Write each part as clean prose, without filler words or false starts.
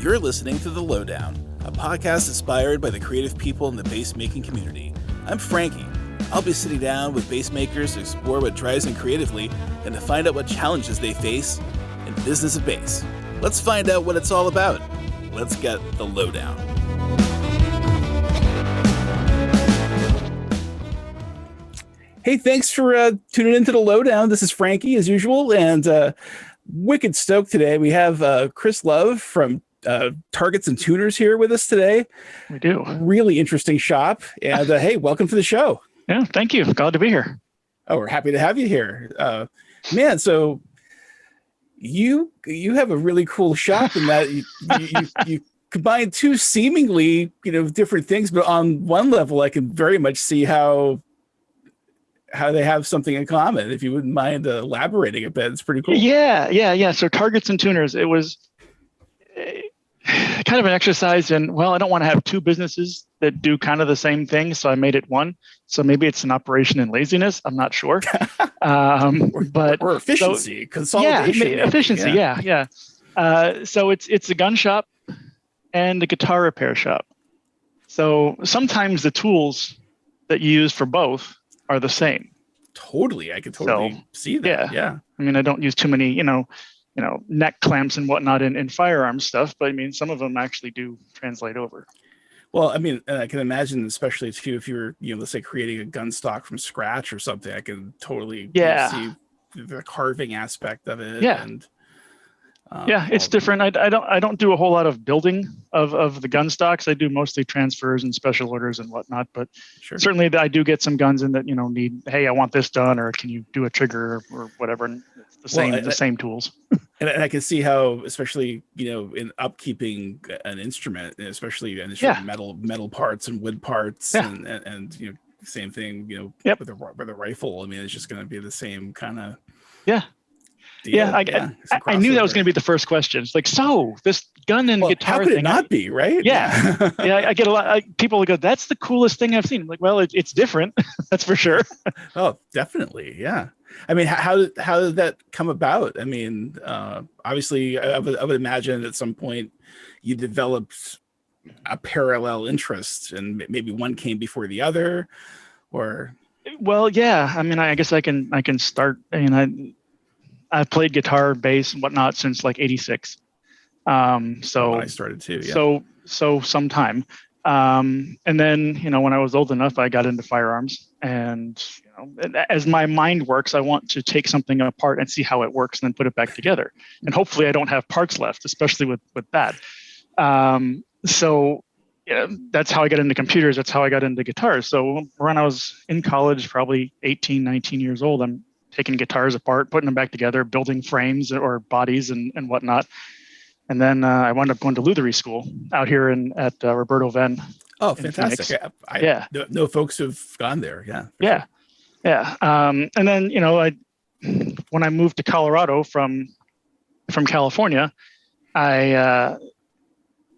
You're listening to The Lowdown, a podcast inspired by the creative people in the bass making community. I'm Frankie. I'll be sitting down with bass makers to explore what drives them creatively and to find out what challenges they face in business of bass. Let's find out what it's all about. Let's get The Lowdown. Hey, thanks for tuning into The Lowdown. This is Frankie, as usual, and wicked stoked today. We have Chris Love from Targets and Tuners here with us today. We do. Really interesting shop. And hey, welcome to the show. Yeah, thank you. Glad to be here. Oh, we're happy to have you here. Man, so you have a really cool shop in that you combine two seemingly, different things, but on one level, I can very much see how they have something in common. If you wouldn't mind elaborating a bit, it's pretty cool. Yeah. So Targets and Tuners, it was kind of an exercise in, well, I don't want to have two businesses that do kind of the same thing, so I made it one. So maybe it's an operation in laziness. I'm not sure. Or efficiency, consolidation. Yeah, efficiency. Yeah. So it's a gun shop and a guitar repair shop. So sometimes the tools that you use for both are the same. Totally. I could totally see that. Yeah. I mean, I don't use too many, neck clamps and whatnot in firearm stuff, but I mean, some of them actually do translate over. Well, I mean, I can imagine, especially too, if you're, let's say creating a gun stock from scratch or something, I can totally see the carving aspect of it. Yeah. And it's different. I don't do a whole lot of building of the gun stocks. I do mostly transfers and special orders and whatnot, but certainly I do get some guns in that, need, hey, I want this done, or can you do a trigger or whatever. And it's the same tools. And I can see how, especially, in upkeeping an instrument, especially metal parts and wood parts and same thing, with a rifle. I mean, it's just going to be the same kind of deal. I knew that was going to be the first question. It's like, so this gun and guitar how could thing, it not be, right? Yeah. I get a lot. People go, that's the coolest thing I've seen. I'm like, well, it's different. That's for sure. Oh, definitely. Yeah. I mean, how did that come about? I mean, obviously, I would imagine at some point you developed a parallel interest, and maybe one came before the other, or. Well, yeah. I mean, I guess I can start. I've played guitar, bass, and whatnot since like '86. So I started too. Yeah. So sometime. And then, when I was old enough, I got into firearms, and as my mind works, I want to take something apart and see how it works and then put it back together. And hopefully I don't have parts left, especially with that. So that's how I got into computers. That's how I got into guitars. So when I was in college, probably 18, 19 years old, I'm taking guitars apart, putting them back together, building frames or bodies and whatnot. And then I wound up going to lutherie school out here at Roberto Venn. Oh, fantastic. I know folks who've gone there. Yeah. Yeah. And then, when I moved to Colorado from California, I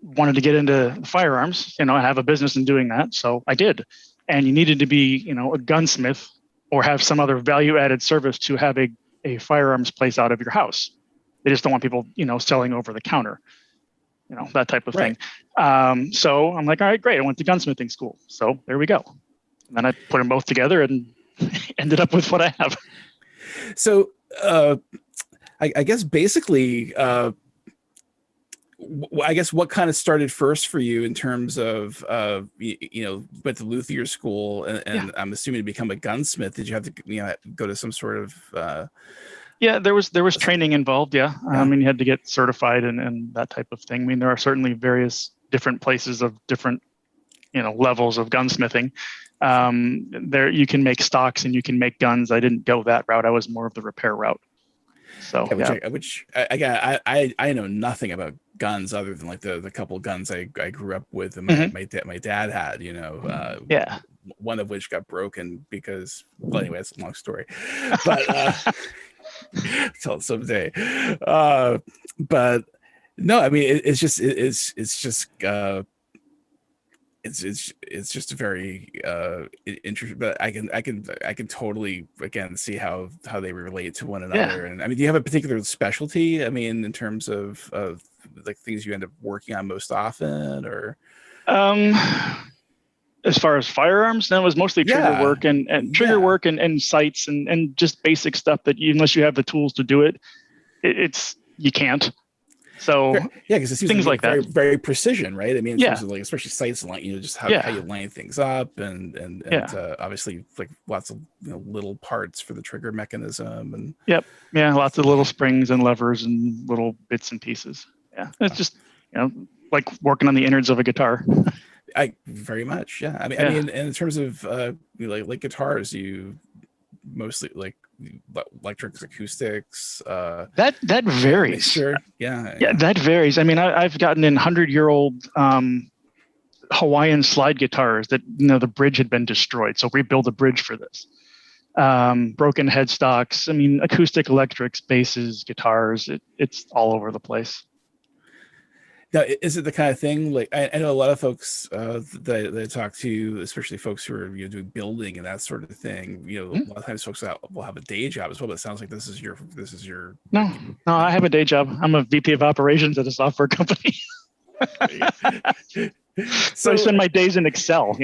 wanted to get into firearms, I have a business in doing that. So I did. And you needed to be, a gunsmith or have some other value added service to have a firearms place out of your house. They just don't want people, selling over the counter, that type of thing. So I'm like, all right, great. I went to gunsmithing school. So there we go. And then I put them both together and ended up with what I have. So I guess basically, what kind of started first for you in terms of, went to luthier school and I'm assuming to become a gunsmith, did you have to, go to some sort of, there was training involved. Yeah. I mean, you had to get certified and that type of thing. I mean, there are certainly various different places of different, levels of gunsmithing. There you can make stocks and you can make guns. I didn't go that route. I was more of the repair route. So, which I know nothing about guns other than like the couple guns I grew up with and my dad had, one of which got broken because, well, anyway, it's a long story, but tell it someday. But no, I mean, it's just a very interesting, but I can totally again see how they relate to one another. And I mean, do you have a particular specialty? I mean, in terms of like things you end up working on most often, or? Um, as far as firearms, that was mostly trigger work and trigger work and sights and just basic stuff that unless you have the tools to do it, you can't. So because it seems things like very, that. very precision, right? I mean, in terms of like, especially sights, like, just how you line things up and obviously like lots of little parts for the trigger mechanism and lots of little springs and levers and little bits and pieces. Yeah, it's just like working on the innards of a guitar. I very much, I mean, in terms of like guitars, you mostly like electrics, acoustics, that varies. That varies. I mean, I've gotten in 100-year-old Hawaiian slide guitars that the bridge had been destroyed, so rebuild a bridge for this. Broken headstocks. I mean, acoustic electrics, basses, guitars. It's all over the place. Now, is it the kind of thing like I know a lot of folks that I talk to, especially folks who are doing building and that sort of thing. A lot of times folks will have a day job as well. But it sounds like this is your No, I have a day job. I'm a VP of operations at a software company. So I spend my days in Excel.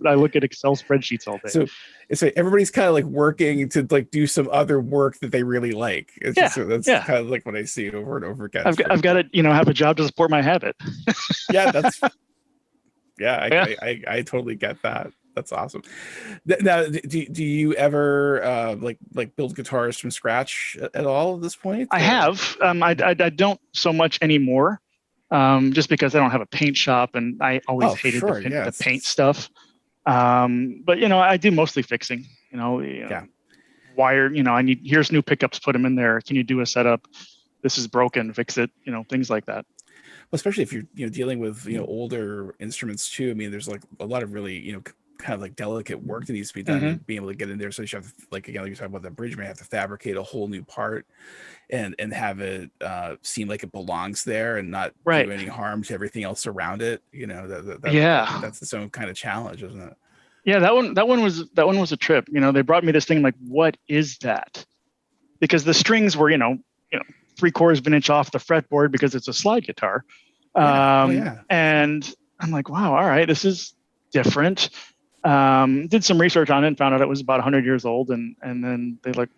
I look at Excel spreadsheets all day. So it's like everybody's kind of like working to like do some other work that they really like. That's kind of like what I see over and over again. I've got to have a job to support my habit. I totally get that. That's awesome. Now, do you ever like build guitars from scratch at all at this point? I have. I don't so much anymore. Just because I don't have a paint shop and I always hated the paint stuff. But I do mostly fixing, wire, here's new pickups, put them in there. Can you do a setup? This is broken, fix it, things like that. Well, especially if you're dealing with, older instruments too. I mean, there's like a lot of really, kind of like delicate work that needs to be done, being able to get in there. So you have to, like, again, like you're talking about the bridge, you may have to fabricate a whole new part and have it seem like it belongs there and not do any harm to everything else around it. That's its own kind of challenge, isn't it? Yeah, that one was a trip. They brought me this thing, like, what is that? Because the strings were, 3/4 of an inch off the fretboard because it's a slide guitar. And I'm like, wow, all right, this is different. Did some research on it and found out it was about 100 years old, and then they the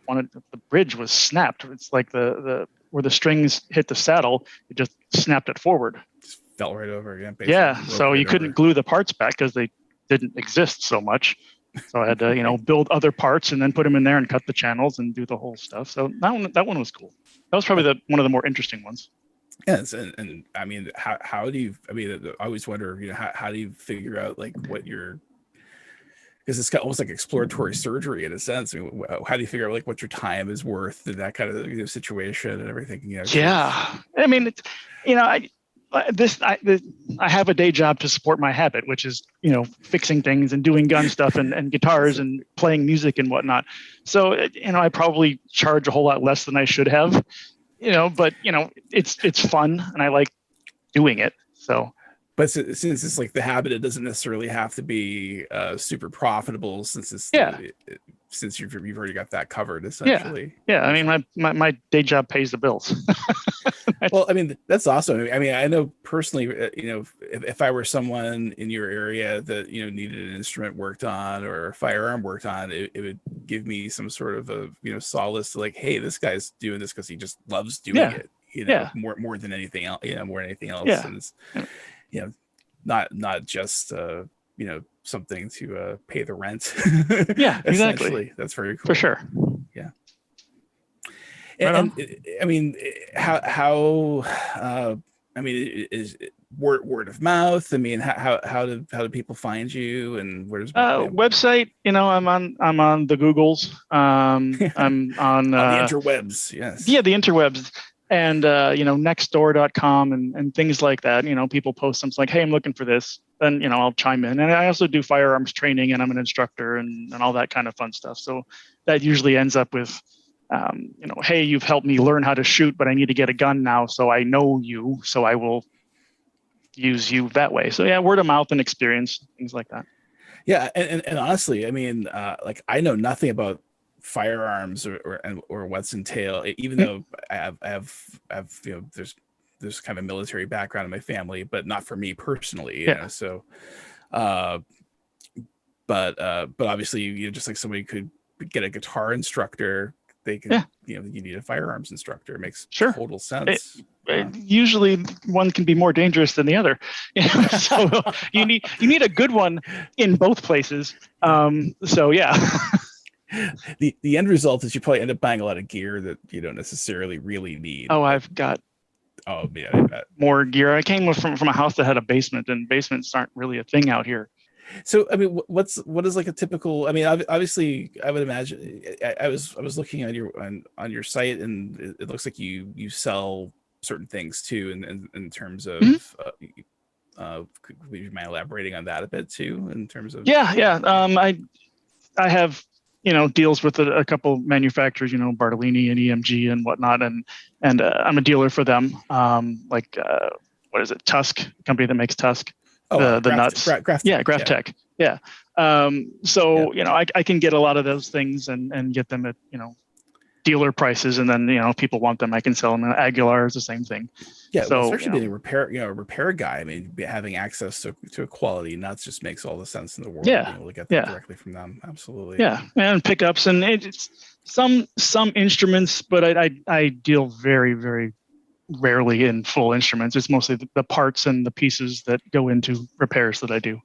bridge was snapped. It's like the where the strings hit the saddle, it just snapped it forward. Just fell right over. So you couldn't glue the parts back because they didn't exist so much. So I had to build other parts and then put them in there and cut the channels and do the whole stuff. So that one was cool. That was probably one of the more interesting ones. Yes, and I mean, how do you? I mean, I always wonder, how do you figure out like what you're, because it's almost like exploratory surgery in a sense. I mean, how do you figure out like what your time is worth in that kind of situation and everything? Yeah, I mean, it's, I have a day job to support my habit, which is fixing things and doing gun stuff and guitars and playing music and whatnot. So I probably charge a whole lot less than I should have. But it's fun and I like doing it. So. But since it's like the habit, it doesn't necessarily have to be super profitable. Since it's since you've already got that covered, essentially. Yeah. I mean, my day job pays the bills. Well, I mean, that's awesome. I mean, I know personally, if I were someone in your area that needed an instrument worked on or a firearm worked on, it would give me some sort of a solace to like, hey, this guy's doing this because he just loves doing it. More than anything else. More than anything else. Yeah. And it's, not just something to pay the rent. Yeah, exactly. That's very cool for sure. Yeah. And I mean, how I mean, is it word of mouth? I mean, how do people find you, and where's website? I'm on the Googles. I'm on the interwebs. Yes. Yeah, the interwebs. And nextdoor.com and things like that. People post something like, hey, I'm looking for this, then I'll chime in. And I also do firearms training, and I'm an instructor and all that kind of fun stuff. So that usually ends up with hey, you've helped me learn how to shoot, but I need to get a gun now, so I know you, so I will use you that way. So yeah, word of mouth and experience, things like that. Yeah, and honestly, I mean, like, I know nothing about firearms or what's entailed, even though I have there's there's kind of a military background in my family, but not for me personally, you know. So, but obviously, you know, just like somebody could get a guitar instructor, they can, you know, you need a firearms instructor. It makes total sense. Usually one can be more dangerous than the other. You know? So you need a good one in both places. So yeah. The end result is you probably end up buying a lot of gear that you don't necessarily really need. Oh, I've got more gear. I came from a house that had a basement, and basements aren't really a thing out here. So, I mean, what is like a typical? I mean, obviously, I would imagine. I was looking on your site, and it looks like you sell certain things too, in terms of. Would you mind elaborating on that a bit too, in terms of? Yeah. I have, you know, deals with a couple manufacturers, you know, Bartolini and EMG and whatnot, and I'm a dealer for them. Like what is it, Tusk, company that makes Tusk. The nuts. Graphtec. Yeah. So, you know, I can get a lot of those things and get them at, you know, dealer prices, and then, you know, people want them, I can sell them. Aguilar is the same thing. Yeah. So, especially being a repair guy, I mean, having access to a quality nuts just makes all the sense in the world. Yeah. Being able to get them directly from them. Absolutely. Yeah. And pickups, and it's some instruments, but I deal very, very rarely in full instruments. It's mostly the parts and the pieces that go into repairs that I do.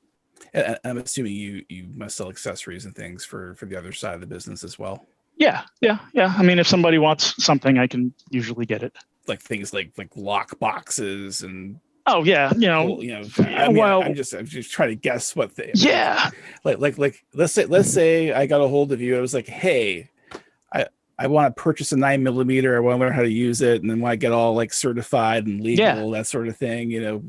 And I'm assuming you must sell accessories and things for the other side of the business as well. Yeah. I mean, if somebody wants something, I can usually get it. Like things like lock boxes and. Oh yeah, you know. I mean, I'm just trying to guess what they. Yeah. Like let's say I got a hold of you. I was like, hey, I want to purchase a 9mm. I want to learn how to use it, and then when I get all like certified and legal, that sort of thing, you know,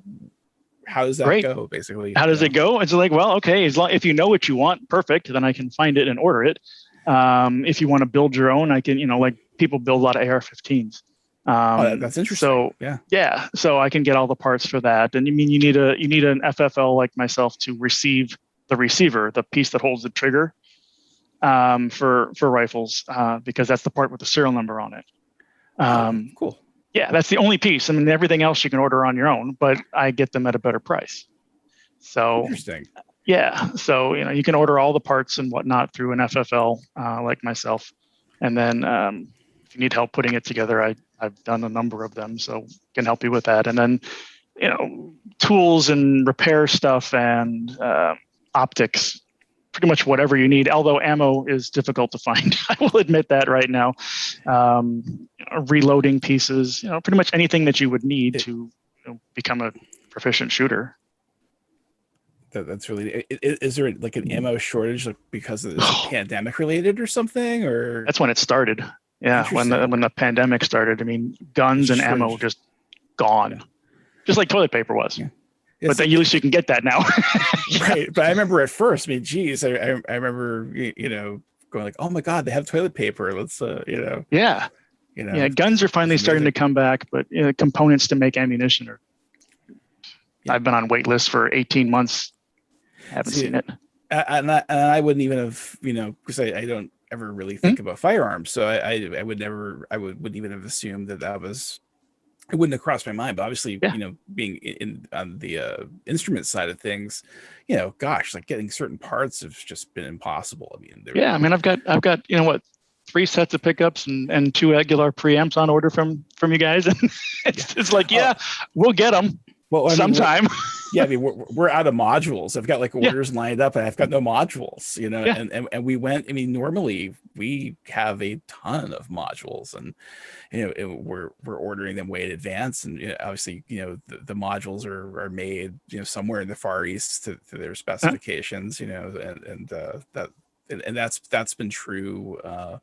how does that go? Basically, how does it go? It's like, well, okay, if you know what you want, perfect. Then I can find it and order it. If you want to build your own, I can, you know, like people build a lot of AR-15s. That's interesting. So yeah. So I can get all the parts for that. And you mean you need an FFL like myself to receive the receiver, the piece that holds the trigger. For rifles, because that's the part with the serial number on it. Cool. Yeah, that's the only piece. I mean, everything else you can order on your own, but I get them at a better price. So interesting. Yeah, so you know, you can order all the parts and whatnot through an FFL like myself, and then if you need help putting it together, I've done a number of them, so can help you with that. And then, you know, tools and repair stuff and optics. Pretty much whatever you need, although ammo is difficult to find. I will admit that right now. Reloading pieces, you know, pretty much anything that you would need to become a proficient shooter. That's really. Is there like an ammo shortage because of this pandemic related or something? Or that's when it started. Yeah, when the pandemic started. I mean, guns and ammo just gone, just like toilet paper was. Yeah. But at least you can get that now. Right. But I remember at first, I mean, geez, I remember, you know, going like, oh my God, they have toilet paper. Let's, you know. Yeah. You know. Yeah. Guns are finally starting to come back, but you know, components to make ammunition are. Yeah. I've been on wait lists for 18 months. Haven't seen it. And I wouldn't even have, you know, because I don't ever really think about firearms. So I wouldn't even have assumed that was. It wouldn't have crossed my mind, but obviously, you know, being on the instrument side of things, you know, gosh, like getting certain parts have just been impossible. I mean, I mean, I've got, you know, what, 3 sets of pickups and 2 Aguilar preamps on order from you guys, and it's like, we'll get them. Well, sometime. I mean, we're out of modules. I've got like orders lined up, and I've got no modules, you know. And we went. I mean, normally we have a ton of modules, and you know, we're ordering them way in advance. And you know, obviously, you know, the modules are made, you know, somewhere in the Far East to their specifications, you know, and that's been true of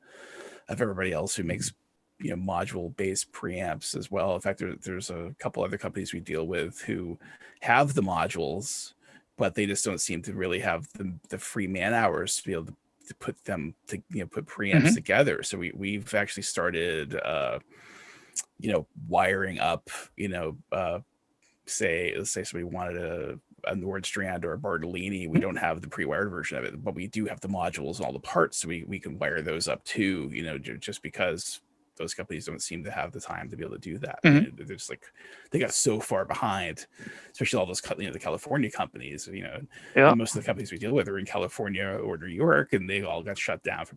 everybody else who makes, you know, module based preamps as well. In fact, there's a couple other companies we deal with who have the modules, but they just don't seem to really have the free man hours to be able to put them to, you know, put preamps together. So we've actually started you know, wiring up, you know, let's say somebody wanted a Nordstrand or a Bartolini. We don't have the pre-wired version of it, but we do have the modules and all the parts, so we can wire those up too, you know, just because those companies don't seem to have the time to be able to do that. Mm-hmm. They're just like, they got so far behind, especially all those, the California companies, and most of the companies we deal with are in California or New York, and they all got shut down for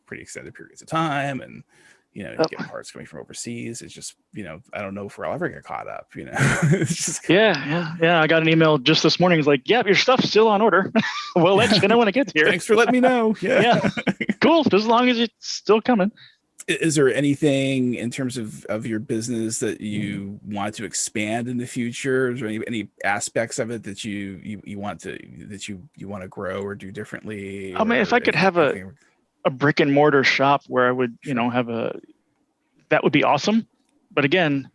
pretty extended periods of time. And, get parts coming from overseas. It's just, I don't know if we'll ever get caught up, It's just yeah. I got an email just this morning. It's like, yeah, your stuff's still on order. We'll let you know when it gets here. Thanks for letting me know. Yeah. Cool. Just as long as it's still coming. Is there anything in terms of your business that you want to expand in the future? Is there any aspects of it that you want to grow or do differently? I mean, if I could have a brick and mortar shop where I would, have that would be awesome. But again,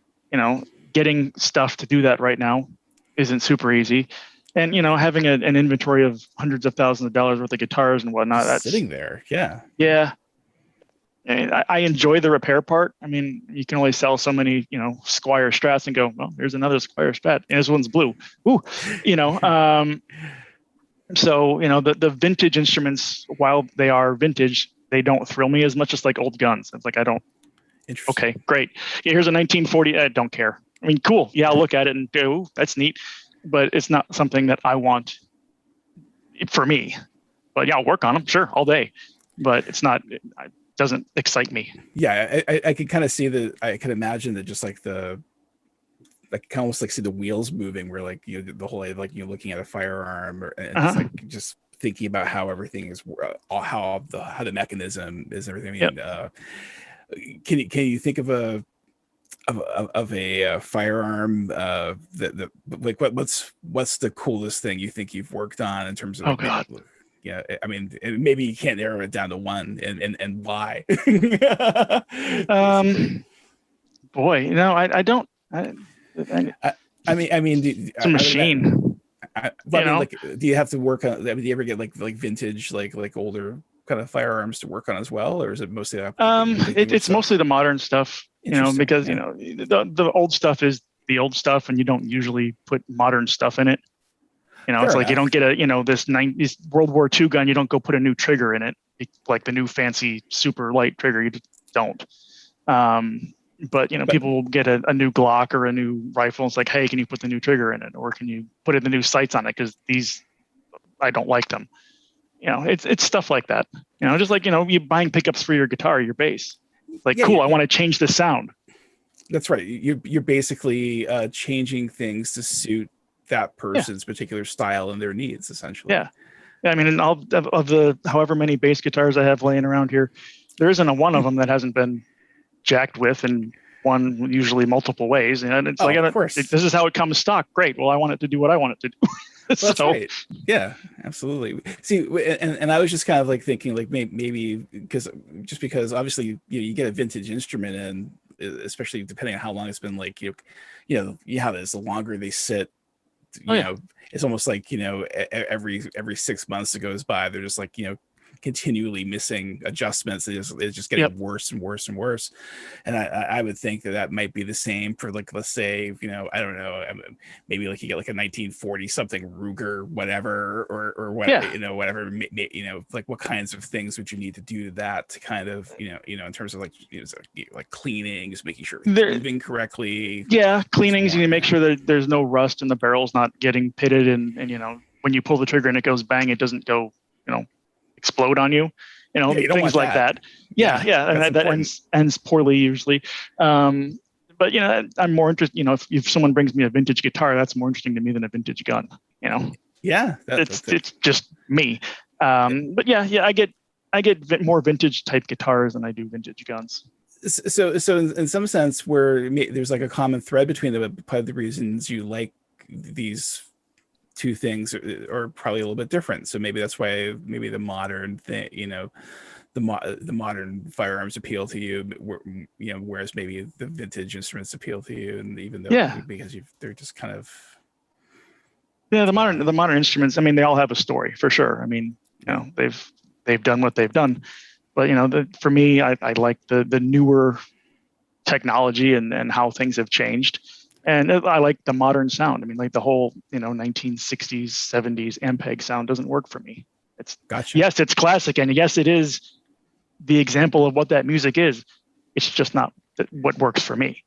getting stuff to do that right now isn't super easy. And, having an inventory of hundreds of thousands of dollars worth of guitars and whatnot, that's sitting there. Yeah. Yeah. I mean, I enjoy the repair part. I mean, you can only sell so many, Squire Strats and go, well, there's another Squire Strat and this one's blue. Ooh, so, the vintage instruments, while they are vintage, they don't thrill me as much as like old guns. It's like, I don't. Okay, great. Yeah, here's a 1940. I don't care. I mean, cool. Yeah, I'll look at it and go, that's neat. But it's not something that I want for me. But yeah, I'll work on them. Sure, all day. But it's not, it doesn't excite me. Yeah, I could kind of see I could imagine that just like I can almost like see the wheels moving where like, the whole like, looking at a firearm and it's like just thinking about how everything is, how the mechanism is and everything. I mean, can you think of a firearm that like what's the coolest thing you think you've worked on in terms of oh god I mean maybe you can't narrow it down to one and why? Boy, I don't I mean it's a machine. I mean, like, do you have to work on? Do you ever get like vintage, like older kind of firearms to work on as well, or is it mostly? It's mostly the modern stuff, because the old stuff is the old stuff, and you don't usually put modern stuff in it. Fair it's enough. Like you don't get this World War II gun. You don't go put a new trigger in it, like the new fancy super light trigger. You just don't. But people will get a new Glock or a new rifle. It's like, hey, can you put the new trigger in it, or can you put the new sights on it? Because these, I don't like them. It's stuff like that. Just like you buying pickups for your guitar, your bass. Like, cool, I want to change the sound. That's right. You're basically changing things to suit that person's particular style and their needs, essentially. Yeah. I mean, of the however many bass guitars I have laying around here, there isn't a one of them that hasn't been jacked with and one usually multiple ways, and it's of course this is how it comes stock. Great. Well, I want it to do what I want it to do. That's right. Yeah, absolutely. See, and I was just kind of like thinking like maybe because obviously you get a vintage instrument, and especially depending on how long it's been, like how it is, the longer they sit, it's almost like every 6 months that goes by, they're just like continually missing adjustments. It's just getting worse and worse and worse. And I would think that might be the same for, like, let's say, I don't know, maybe like you get like a 1940 something Ruger, whatever, or what, whatever, like what kinds of things would you need to do to that to kind of, in terms of like cleaning, just making sure it's moving correctly. Yeah. Cleanings, you need to make sure that there's no rust and the barrel's not getting pitted. And when you pull the trigger and it goes bang, it doesn't go, explode on you, things like that. Yeah. And that ends poorly usually. But I'm more interested, if someone brings me a vintage guitar, that's more interesting to me than a vintage gun, Yeah. It's just me. But I get more vintage type guitars than I do vintage guns. So in some sense, where there's like a common thread between them, part of the reasons you like these two things are probably a little bit different. So maybe that's why the modern thing, the modern firearms appeal to you, whereas maybe the vintage instruments appeal to you. And even though because they're just kind of the modern instruments, I mean, they all have a story for sure. I mean, they've done what they've done, but for me, I like the newer technology and how things have changed. And I like the modern sound. I mean, like the whole, 1960s, 70s Ampeg sound doesn't work for me. It's gotcha. Yes, it's classic. And yes, it is the example of what that music is. It's just not what works for me.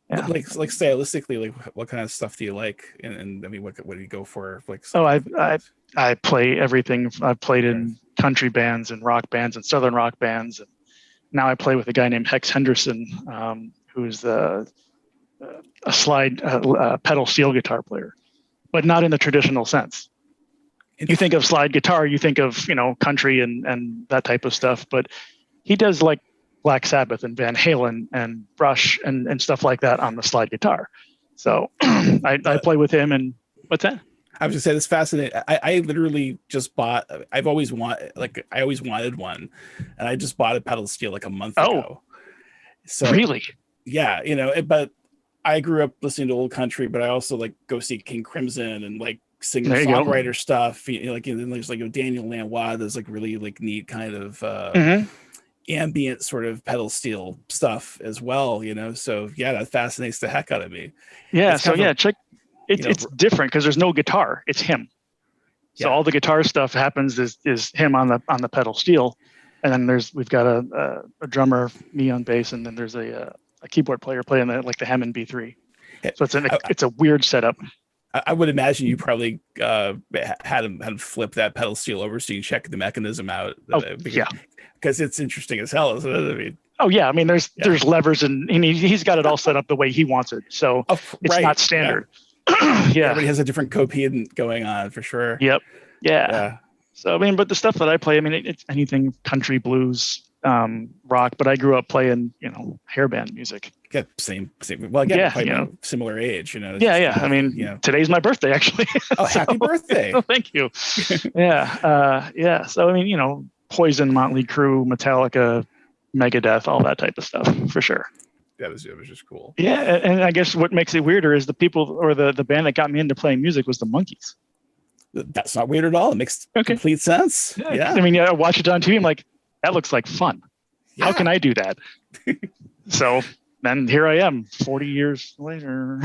Yeah. Like stylistically, like what kind of stuff do you like? And I mean, what do you go for? Like, I play everything. I've played in country bands and rock bands and southern rock bands, and now I play with a guy named Hex Henderson, who's a slide pedal steel guitar player, but not in the traditional sense. You think of slide guitar, you think of country and that type of stuff, but he does like Black Sabbath and Van Halen and Rush and stuff like that on the slide guitar. So I play with him. And what's that? I was just saying, it's fascinating. I literally just bought. I always wanted one, and I just bought a pedal steel like a month ago. So really, yeah, but I grew up listening to old country, but I also like go see King Crimson and like singer songwriter stuff. Like and then there's like Daniel Lanois. There's like really like neat kind of ambient sort of pedal steel stuff as well. So yeah, that fascinates the heck out of me. Yeah. Check. It's different because there's no guitar. It's him. So all the guitar stuff happens is him on the pedal steel, and then we've got a drummer, me on bass, and then there's a keyboard player playing the Hammond B3. So it's a weird setup. I would imagine you probably had him flip that pedal steel over so you check the mechanism out. Because it's interesting as hell, isn't it? I mean, I mean, there's levers and he's got it all set up the way he wants it, so it's not standard. Everybody has a different copedant going on for sure. Yep. Yeah. So I mean, but the stuff that I play, I mean, it's anything country, blues, rock. But I grew up playing, hairband music. Yeah, same. Well, again, similar age, Yeah. I mean, today's my birthday, actually. Oh, happy birthday! Oh, thank you. Yeah. So I mean, Poison, Motley Crue, Metallica, Megadeth, all that type of stuff for sure. That was just cool. Yeah, and I guess what makes it weirder is the people or the band that got me into playing music was the Monkees. That's not weird at all. It makes complete sense. Yeah. I mean, I watch it on TV. I'm like, that looks like fun. Yeah. How can I do that? So then here I am, 40 years later.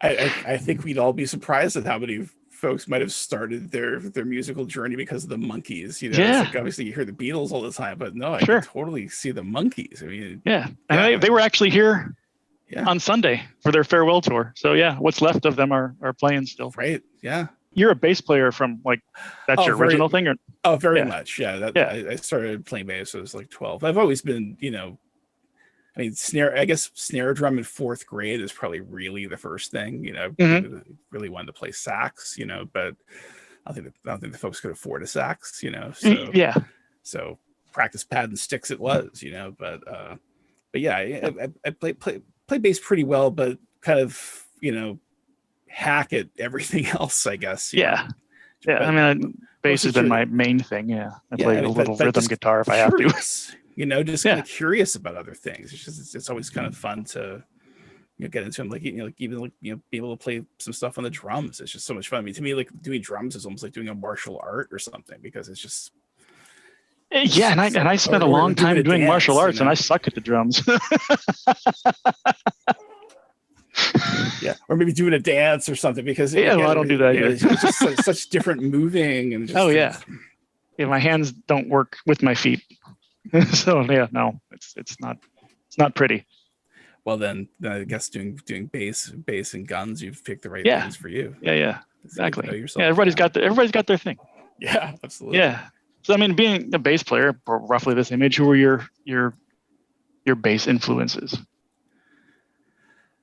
I think we'd all be surprised at how many folks might have started their musical journey because of the Monkees. It's like obviously you hear the Beatles all the time, but no, I can totally see the Monkees. I mean, and they were actually here on Sunday for their farewell tour. So what's left of them are playing still. Right. Yeah. You're a bass player from that's your original thing, or? Oh, very much. Yeah. I started playing bass when I was like 12. I've always been, I mean, snare drum in fourth grade is probably really the first thing, really wanted to play sax, but I don't think the folks could afford a sax, so, so practice pad and sticks it was, but yeah, I play bass pretty well, but kind of, hack at everything else, I guess. Yeah. I mean, bass has been my main thing. Yeah. I play a little rhythm guitar if I have to. Just kind of curious about other things. It's always kind of fun to get into them, even be able to play some stuff on the drums. It's just so much fun. I mean, to me, like doing drums is almost like doing a martial art or something, because it's just and I spent a long time doing martial arts, and I suck at the drums. Or maybe doing a dance or something, because I don't do that either. It's just such different moving and just, my hands don't work with my feet. So it's not pretty. Well, then I guess doing bass and guns, you've picked the right things for you. Yeah, exactly. Everybody's got their thing. Yeah, absolutely. Yeah. So I mean, being a bass player, roughly the same age, who were your bass influences?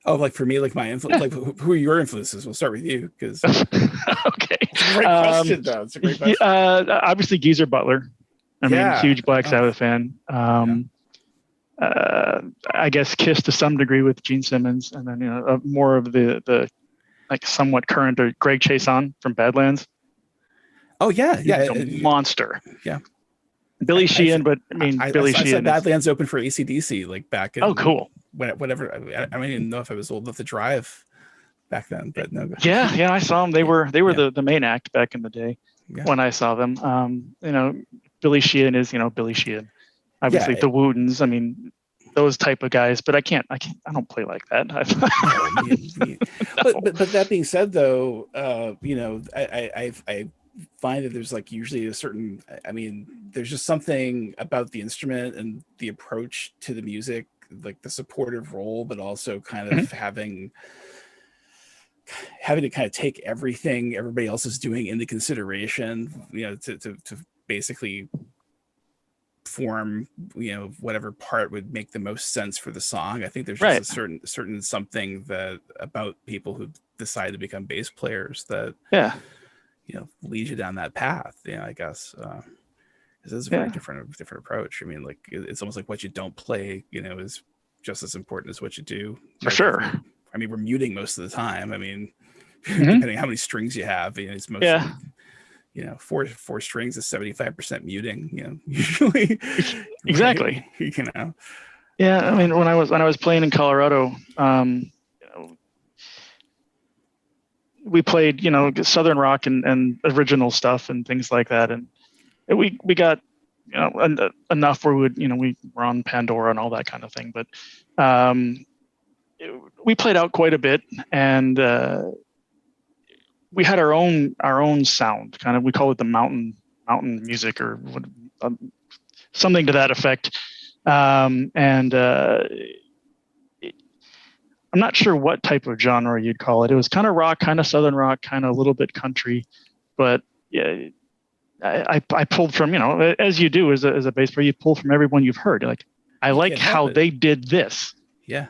Oh, like for me, like my influence, like who are your influences? We'll start with you, because okay. It's a great question, though. It's a great question. Obviously, Geezer Butler. I mean, huge Black Sabbath fan. I guess Kiss to some degree with Gene Simmons, and then more of the like somewhat current or Greg Chaisson from Badlands. Oh yeah, monster. Yeah, Billy Sheehan, but I mean Billy Sheehan. I saw Badlands open for AC/DC like back in. Oh, cool. Whatever. I don't even know if I was old enough to drive back then, but no. Yeah, I saw them. They were the main act back in the day when I saw them. Billy Sheehan is Billy Sheehan. Obviously the Wootens. I mean, those type of guys, but I don't play like that. But that being said, though, find that there's like usually a certain, I mean, there's just something about the instrument and the approach to the music, like the supportive role, but also kind of having to kind of take everything everybody else is doing into consideration, to basically form, whatever part would make the most sense for the song. I think there's just a certain something that about people who decide to become bass players that lead you down that path. I guess this is a very different approach. I mean, like it's almost like what you don't play, is just as important as what you do. For sure. I mean, we're muting most of the time. I mean, depending on how many strings you have, it's mostly four strings is 75% muting, usually. Exactly. Yeah, I mean, when I was playing in Colorado, we played, Southern rock and original stuff and things like that, and we got enough where we were on Pandora and all that kind of thing, but we played out quite a bit, and we had our own sound, kind of. We call it the mountain music, or something to that effect. I'm not sure what type of genre you'd call it. It was kind of rock, kind of Southern rock, kind of a little bit country, but yeah, I pulled from, as you do as a bass player, you pull from everyone you've heard. You're like, I like how they did this. Yeah.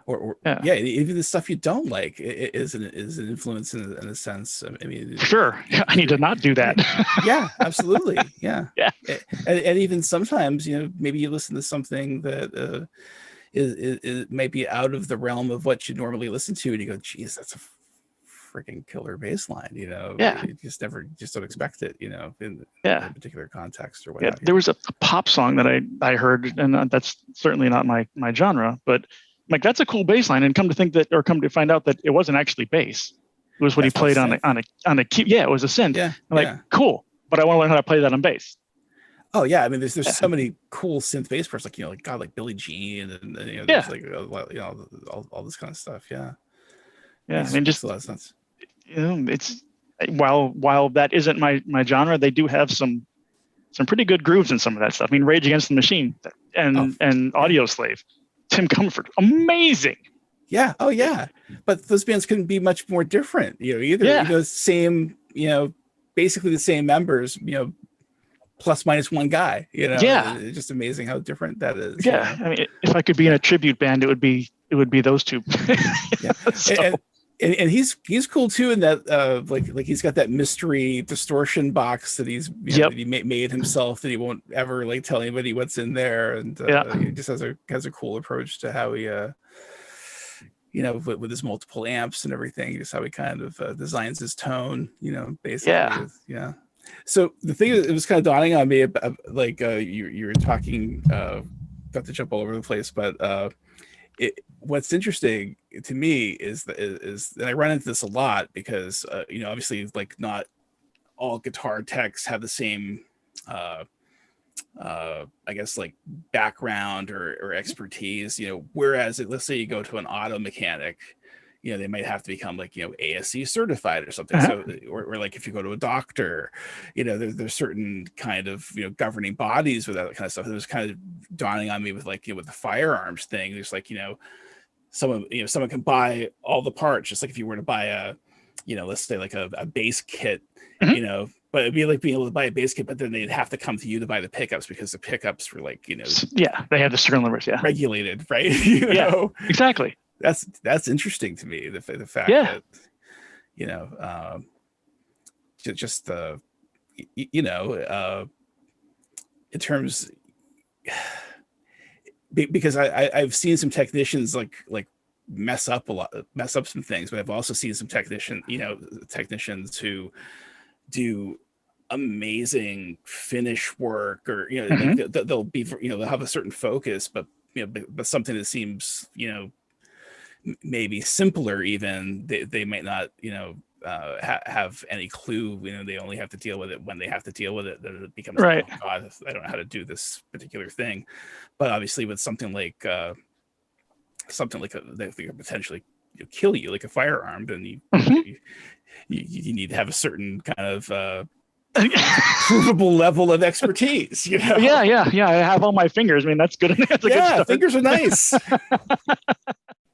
Or even the stuff you don't like is an influence in a sense. I mean, sure. I need to not do that. Yeah, absolutely. Yeah. Yeah. And even sometimes, maybe you listen to something that it might be out of the realm of what you normally listen to, and you go, geez, that's a freaking killer bass line, Yeah. You just don't expect it, in a particular context or whatever. There was a pop song that I heard, and that's certainly not my genre, but like, that's a cool bass line, and come to find out that it wasn't actually bass. It was what he played on a key. Yeah, it was a synth. Yeah. Cool, but I want to learn how to play that on bass. Oh yeah, I mean, there's so many cool synth bass parts, like like Billie Jean, and there's like all this kind of stuff. Yeah. I mean, just a lot of sense. It's while that isn't my genre, they do have some pretty good grooves in some of that stuff. I mean, Rage Against the Machine and Audio Slave, Tim Comfort, amazing. Yeah. Oh yeah. But those bands couldn't be much more different. Either same, basically the same members, plus minus one guy. It's just amazing how different that is. Yeah. I mean, if I could be in a tribute band, it would be those two. And he's cool too, in that like he's got that mystery distortion box that that he made himself, that he won't ever like tell anybody what's in there, and he just has a cool approach to how he with his multiple amps and everything, just how he kind of designs his tone, basically. So the thing is, it was kind of dawning on me about, like, you were talking, got to jump all over the place, but what's interesting to me is that I run into this a lot, because obviously, like, not all guitar techs have the same I guess, like, background or expertise, whereas let's say you go to an auto mechanic, they might have to become, like, ASC certified or something. So, or like if you go to a doctor, there's certain kind of, governing bodies with that kind of stuff. It was kind of dawning on me with, like, with the firearms thing. There's, like, someone can buy all the parts, just like if you were to buy a, let's say, like a bass kit, but it'd be like being able to buy a bass kit, but then they'd have to come to you to buy the pickups, because the pickups were, like, they have the string numbers, regulated, right? Exactly. That's interesting to me, the fact that just the in terms, because I've seen some technicians like mess up some things, but I've also seen some technicians who do amazing finish work, or like they'll be, they'll have a certain focus, but but something that seems maybe simpler, even they might not have any clue. They only have to deal with it when they have to deal with it, that it becomes right. Like, oh God, I don't know how to do this particular thing. But obviously with something like they could potentially kill you like a firearm, then you need to have a certain kind of provable level of expertise, you know? Yeah. I have all my fingers. I mean, that's good. That's a good start. Fingers are nice.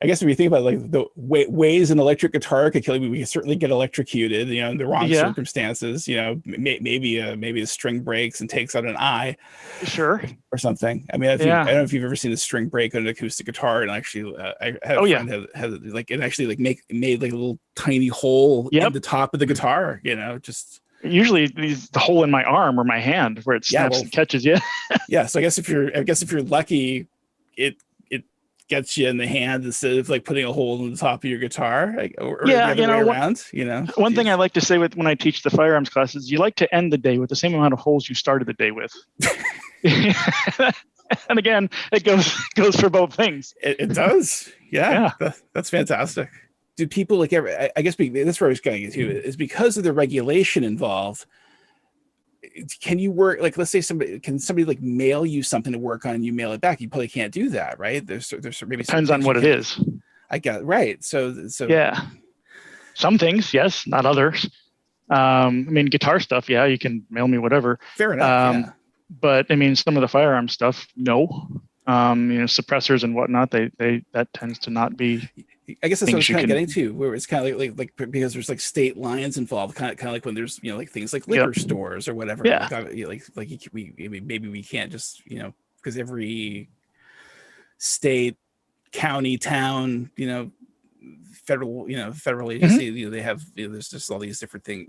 I guess if you think about like the ways an electric guitar could kill you, we can certainly get electrocuted, you know, in the wrong circumstances. You know, maybe a string breaks and takes out an eye, sure, or something. I mean, I don't know if you've ever seen a string break on an acoustic guitar, and actually, I had a friend had like it actually like made like a little tiny hole in the top of the guitar. You know, just usually the hole in my arm or my hand where it snaps and catches you. So I guess if you're lucky, it gets you in the hand instead of like putting a hole in the top of your guitar, or the other way around. You know, one thing I like to say when I teach the firearms classes, you like to end the day with the same amount of holes you started the day with. And again, it goes for both things. It does. Yeah. That's fantastic. Do people like ever? I guess that's where I was going into is because of the regulation involved. Can you work, like, let's say somebody like mail you something to work on and you mail it back? You probably can't do that, right? There's maybe depends on what it is. I got right. So yeah, some things, yes, not others. I mean, guitar stuff, yeah, you can mail me whatever. Fair enough. But I mean, some of the firearm stuff, no. You know, suppressors and whatnot, that tends to not be. I guess that's what I was kind of getting to, where it's kind of like because there's like state lines involved, kind of like when there's, you know, like things like liquor stores or whatever. Yeah. Maybe we can't just, you know, because every state, county, town, you know, federal agency, you know, they have, you know, there's just all these different things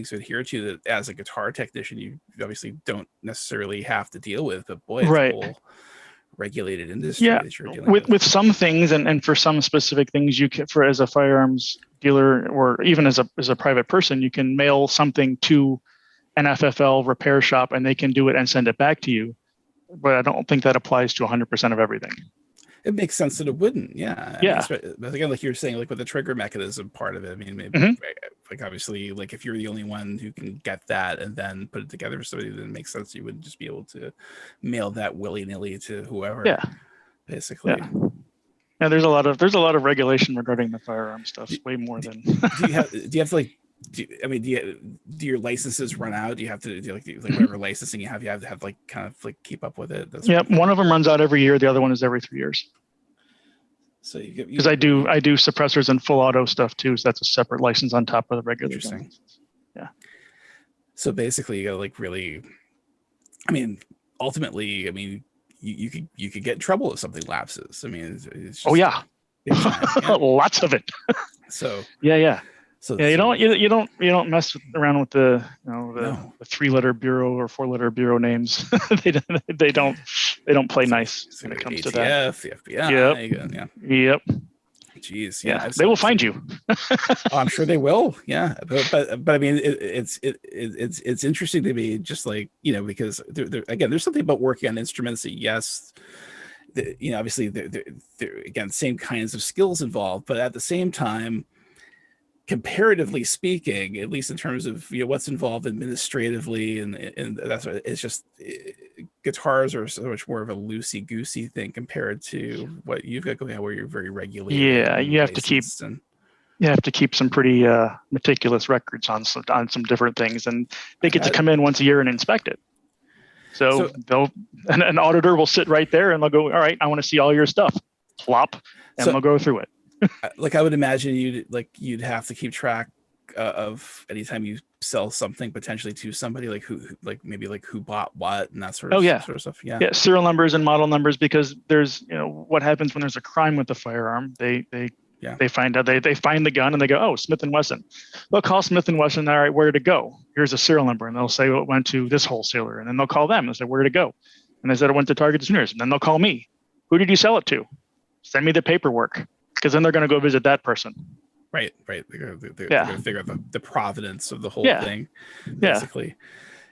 to adhere to that as a guitar technician you obviously don't necessarily have to deal with, but boy, it's a whole regulated industry that you're dealing with some things, and for some specific things you can, as a firearms dealer or even as a private person, you can mail something to an FFL repair shop and they can do it and send it back to you. But I don't think that applies to 100% of everything. It makes sense that it wouldn't. Yeah. But again, like you're saying, like with the trigger mechanism part of it, I mean, maybe like obviously, like if you're the only one who can get that and then put it together for somebody, then it makes sense. You wouldn't just be able to mail that willy-nilly to whoever. Yeah. Basically. Yeah. There's a lot of regulation regarding the firearm stuff. Way more than. Do you have to like? Do your licenses run out? Do you have to do like whatever licensing you have to have like kind of like keep up with it? One of them runs out every year. The other one is every 3 years. So because I do suppressors and full auto stuff too. So that's a separate license on top of the regular. Interesting. Yeah. So basically, you gotta like really. I mean, ultimately, I mean, you could get in trouble if something lapses. I mean, it's just, lots of it. So yeah. So you don't mess around with the 3-letter bureau or 4-letter bureau names. they don't play nice when it comes to that. The FBI. Yep. Jeez. Yeah. They will find you. I'm sure they will. Yeah. But I mean, it's interesting to me, just like, you know, because again, there's something about working on instruments that you know, obviously there again, same kinds of skills involved, but at the same time, comparatively speaking, at least in terms of, you know, what's involved administratively and that's what it's just, guitars are so much more of a loosey goosey thing compared to what you've got going on, where you're very regulated. Yeah, you have to keep some pretty meticulous records on some different things, and they get to come in once a year and inspect it. So an auditor will sit right there and they'll go, all right, I want to see all your stuff. Plop, and they'll go through it. Like I would imagine you'd have to keep track of anytime you sell something potentially to somebody, like who bought what and that sort of stuff. Yeah, serial numbers and model numbers, because there's, you know, what happens when there's a crime with the firearm. They find out, they find the gun and they go, oh, Smith & Wesson. They'll call Smith & Wesson. All right, where to go? Here's a serial number, and they'll say, well, it went to this wholesaler, and then they'll call them and say, where to go? And they said it went to Target Distributors, and then they'll call me. Who did you sell it to? Send me the paperwork. Because then they're going to go visit that person. Right. They're going to figure out the provenance of the whole thing, basically.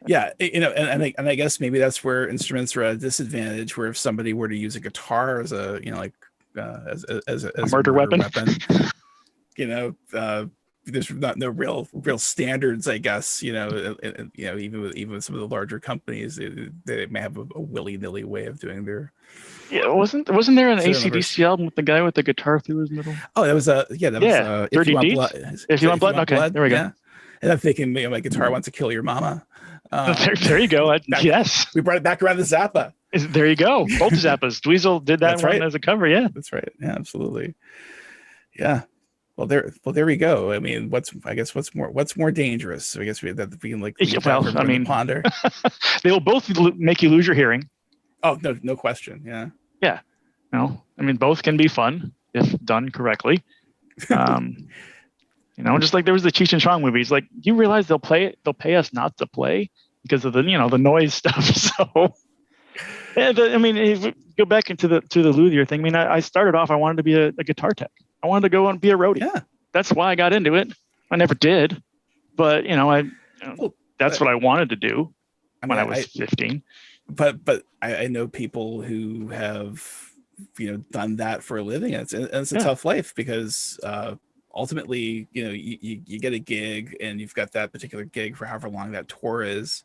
Yeah. You know, and I guess maybe that's where instruments are at a disadvantage. Where if somebody were to use a guitar as a, you know, like as a murder weapon, you know, there's not no real standards, I guess, even with some of the larger companies, they may have a willy-nilly way of doing their. Yeah, wasn't there an AC/DC album with the guy with the guitar through his middle? Oh, that was If You Want Blood. If You Want Blood. Okay, there we go. Yeah. And I'm thinking, my guitar wants to kill your mama. There you go. Yes, we brought it back around to Zappa. There you go. Both Zappas. Dweezil did that one as a cover. Yeah, that's right. Yeah, absolutely. Yeah. Well, there we go. I mean, what's more dangerous? So I guess we can ponder. They will both make you lose your hearing. Oh, no question. Yeah. Yeah. No, I mean, both can be fun if done correctly. Just like there was the Cheech and Chong movies. Like, you realize they'll pay us not to play because of the the noise stuff. So, if we go back into the luthier thing. I mean, I started off, I wanted to be a guitar tech. I wanted to go and be a roadie. Yeah. That's why I got into it. I never did, but that's what I wanted to do when I was 15. But I know people who have done that for a living. It's a tough life because ultimately you get a gig and you've got that particular gig for however long that tour is.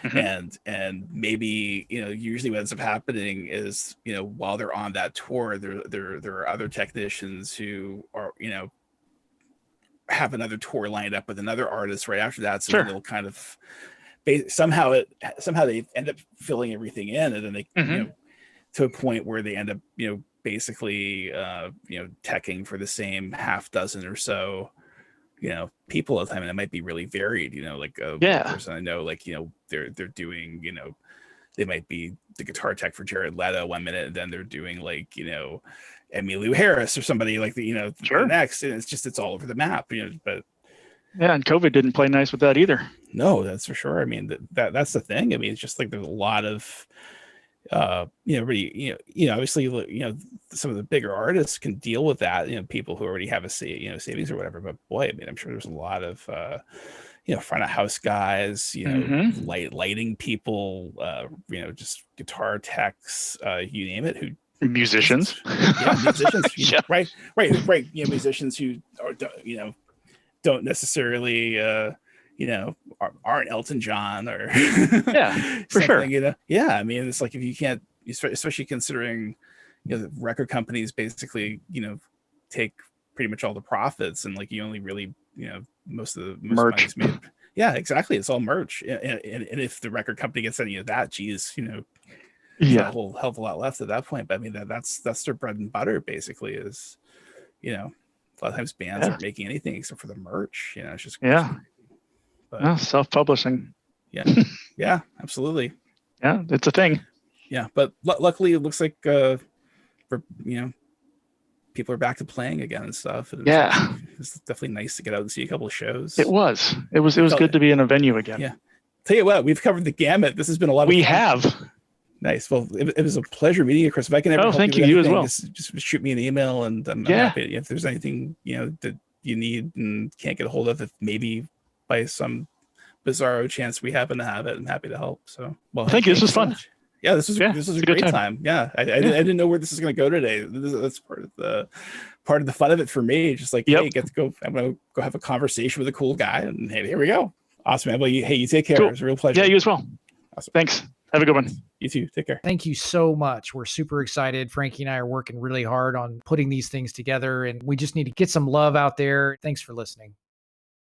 Mm-hmm. And maybe usually what ends up happening is while they're on that tour, there are other technicians who are have another tour lined up with another artist right after that, so they'll kind of somehow they end up filling everything in, and then they to a point where they end up basically teching for the same half dozen or so people at the time, and it might be really varied. Like one person I know, like they're doing they might be the guitar tech for Jared Leto one minute, and then they're doing like Emmylou Harris or somebody like the next, and it's all over the map. But yeah, and COVID didn't play nice with that either. No, that's for sure. I mean that's the thing. I mean, it's just like there's a lot of really, obviously, some of the bigger artists can deal with that, people who already have a savings or whatever, but boy, I mean, I'm sure there's a lot of front of house guys, lighting people, just guitar techs, you name it, who musicians, musicians, right, musicians who are, don't necessarily aren't Elton John or for sure. Yeah, I mean, it's like if you can't, especially considering the record companies basically take pretty much all the profits, and like you only really most merch made. Yeah, exactly. It's all merch, and if the record company gets any of that, geez, a whole hell of a lot left at that point. But I mean that's their bread and butter basically, is a lot of times bands aren't making anything except for the merch. It's just but, self-publishing. Yeah, absolutely. Yeah, it's a thing. Yeah, but luckily it looks like people are back to playing again and stuff. It's definitely nice to get out and see a couple of shows. It was good to be in a venue again. Yeah. Tell you what, we've covered the gamut. This has been a lot of fun. We have. Nice. Well, it was a pleasure meeting you, Chris. If I can ever help thank you as well. Just shoot me an email, and I'm happy if there's anything that you need and can't get a hold of. If maybe by some bizarro chance we happen to have it, I'm happy to help. So, well, thank you. This was fun. Yeah, this was a great time. Yeah, I didn't know where this is going to go today. That's part of the fun of it for me. Just like, hey, get to go. I'm going to go have a conversation with a cool guy, and hey, here we go. Awesome, man. Well, you take care. Cool. It was a real pleasure. Yeah, you as well. Awesome. Thanks. Have a good one. You too. Take care. Thank you so much. We're super excited. Frankie and I are working really hard on putting these things together, and we just need to get some love out there. Thanks for listening.